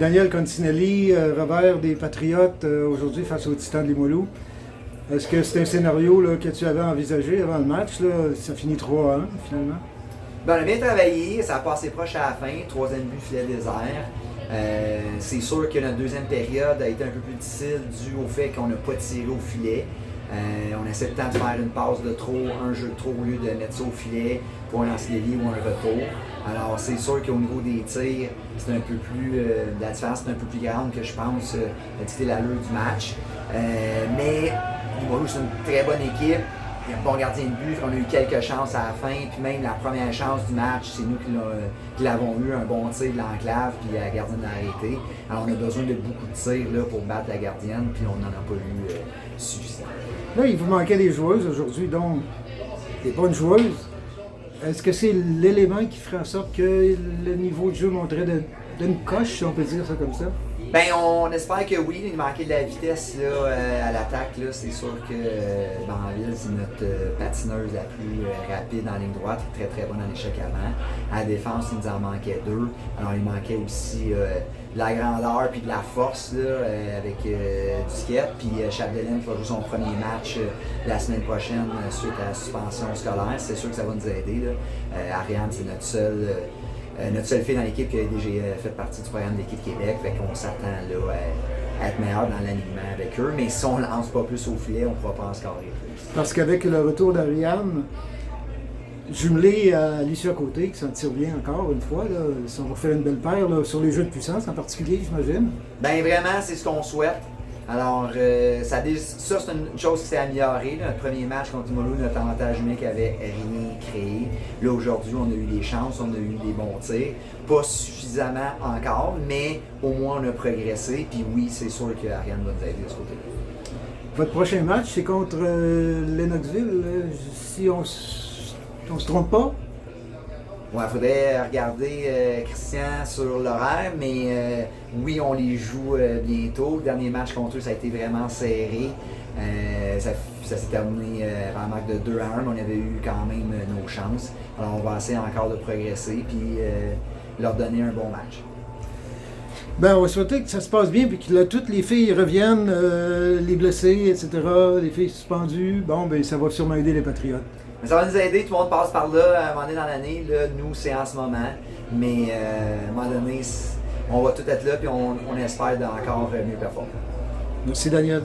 Daniel Continelli, revers des Patriotes aujourd'hui face aux Titans de Limoilou. Est-ce que c'est un scénario là, que tu avais envisagé avant le match? Là? Ça finit 3-1 finalement. Ben, on a bien travaillé, ça a passé proche à la fin, troisième but, filet désert. C'est sûr que notre deuxième période a été un peu plus difficile dû au fait qu'on n'a pas tiré au filet. On essaie tout le temps de faire une passe de trop, un jeu de trop au lieu de mettre ça au filet pour un lance-dévié ou un retour. Alors c'est sûr qu'au niveau des tirs, c'est un peu plus, la différence est un peu plus grande que je pense dicter l'allure du match. Mais Limoilou, c'est une très bonne équipe. Il y a un bon gardien de but, on a eu quelques chances à la fin, puis même la première chance du match, c'est nous qui l'avons eu, un bon tir de l'enclave, puis la gardienne a arrêté. Alors on a besoin de beaucoup de tirs là, pour battre la gardienne, puis on n'en a pas eu suffisant. Là, il vous manquait des joueuses aujourd'hui, donc des bonnes joueuses. Est-ce que c'est l'élément qui ferait en sorte que le niveau de jeu montrait d'une coche, si on peut dire ça comme ça? Ben, on espère que oui. Il manquait de la vitesse là, à l'attaque. C'est sûr que Banville, c'est notre patineuse la plus rapide en ligne droite, très très bonne en échec avant. À la défense, il nous en manquait deux. Alors, il manquait aussi de la grandeur puis de la force là, avec Duquette. Puis Chapdelaine qui va jouer son premier match la semaine prochaine suite à la suspension scolaire. C'est sûr que ça va nous aider. Là. Ariane, c'est notre seule fille dans l'équipe qui a déjà fait partie du programme de l'équipe Québec, fait qu'on s'attend là, à être meilleur dans l'alignement avec eux, mais si on ne lance pas plus au filet, on ne pourra pas en scorer plus. Parce qu'avec le retour d'Ariane, jumelé à Alicia Côté, qui s'en tire bien encore une fois, là, on va faire une belle paire là, sur les jeux de puissance en particulier, j'imagine. Bien vraiment, c'est ce qu'on souhaite. Alors, ça c'est une chose qui s'est améliorée. Là. Notre premier match contre Limoilou, notre avantage numérique avait rien créé. Là, aujourd'hui, on a eu des chances, on a eu des bons tirs. Pas suffisamment encore, mais au moins on a progressé. Puis oui, c'est sûr qu'Ariane va nous aider de ce côté-là. Votre prochain match, c'est contre Lennoxville, si on se trompe pas? Ouais, il faudrait regarder Christian sur l'horaire, mais oui, on les joue bientôt. Le dernier match contre eux, ça a été vraiment serré. Ça s'est terminé par un match de 2-1, mais on avait eu quand même nos chances. Alors, on va essayer encore de progresser puis leur donner un bon match. Ben, on va souhaiter que ça se passe bien puis que là, toutes les filles reviennent, les blessés, etc., les filles suspendues. Bon, ben, ça va sûrement aider les Patriotes. Mais ça va nous aider, tout le monde passe par là à un moment donné dans l'année. Là, nous, c'est en ce moment. Mais à un moment donné, on va tout être là et on espère encore mieux performer. Merci, Daniel.